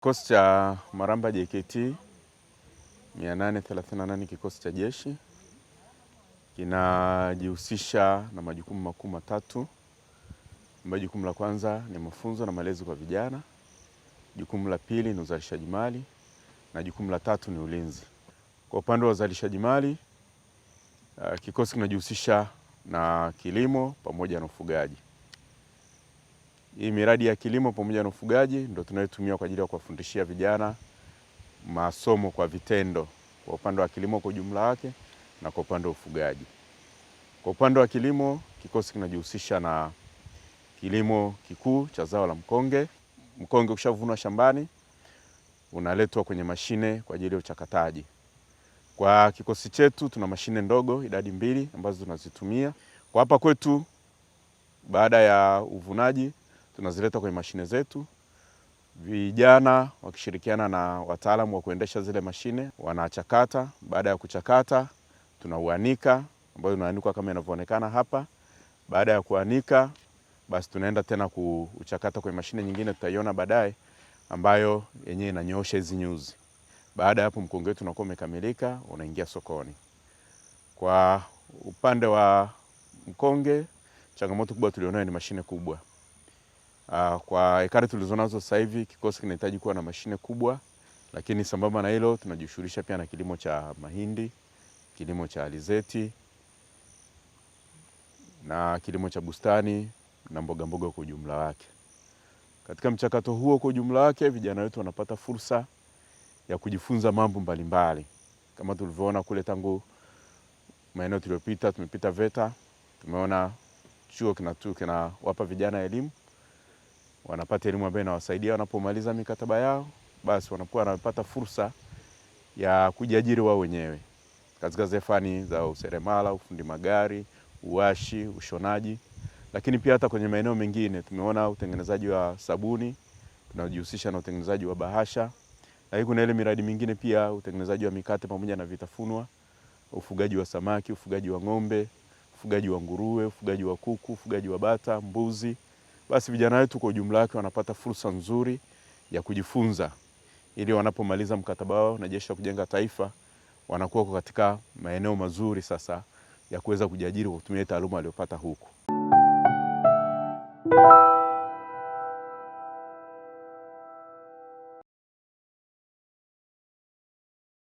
Kikosi cha Maramba JKT 838 kikosi cha jeshi kinajihusisha na majukumu makuu matatu. Jukumu la kwanza ni mafunzo na malezi kwa vijana, jukumu la pili ni uzalishaji mali na jukumu la tatu ni ulinzi. Kwa upande wa uzalishaji mali, kikosi kinajihusisha na kilimo pamoja na ufugaji. Hii miradi ya kilimo pamoja na ufugaji ndio tunayotumia kwa ajili ya kuwafundishia vijana masomo kwa vitendo, kwa upande wa kilimo kwa ujumla wake na kwa upande wa ufugaji. Kwa upande wa kilimo, kikosi kinajihusisha na kilimo kikuu cha zao la mkonge. Mkonge ukishavunwa shambani unaletwa kwenye mashine kwa ajili ya uchakataji. Kwa kikosi chetu tuna mashine ndogo idadi 2 ambazo tunazitumia. Kwa hapa kwetu, baada ya uvunaji tunazileta kwenye mashine zetu. Vijana wakishirikiana na wataalamu wa kuendesha zile mashine wanachakata. Baada ya kuchakata tunauanika, ambayo unaanikwa kama inavyoonekana hapa. Baada ya kuanika, basi tunaenda tena kuchakata kwenye mashine nyingine, tutaiona baadaye, ambayo yenyewe inanyoosha hizi nyuzi. Baada ya hapo mkonge wetu unakuwa umekamilika, unaingia sokoni. Kwa upande wa mkonge, changamoto kubwa tulionayo ni mashine kubwa. Kwa ekari tulizonazo sasa hivi kikosi kinahitaji kuwa na mashine kubwa, lakini sambamba na hilo tunajishughulisha pia na kilimo cha mahindi, kilimo cha alizeti na kilimo cha bustani na mboga mboga kwa ujumla wake. Katika mchakato huo kwa ujumla wake, vijana wetu wanapata fursa ya kujifunza mambo mbalimbali. Kama tulivyoona kule tangu maeneo tuliyopita, tumepita VETA, tumeona chuo kinawapa vijana elimu. Wanapata elimu ambayo inawasaidia wanapomaliza mikataba yao, basi wanakuwa wanapata fursa ya kujiajiri wao wenyewe katika zile fani za useremala, ufundi magari, uwashi, ushonaji. Lakini pia hata kwenye maeneo mengine tumeona utengenezaji wa sabuni, tunajihusisha na utengenezaji wa bahasha. Lakini kuna ile miradi mingine pia, utengenezaji wa mikate pamoja na vitafunwa, ufugaji wa samaki, ufugaji wa ng'ombe, ufugaji wa nguruwe, ufugaji wa kuku, ufugaji wa bata, mbuzi. Basi vijana wetu kwa ujumla wake wanapata fursa nzuri ya kujifunza, ili wanapomaliza mkataba wao na Jeshi la Kujenga Taifa wanakuwa katika maeneo mazuri sasa ya kuweza kujiajiri kwa kutumia taaluma waliyopata huku.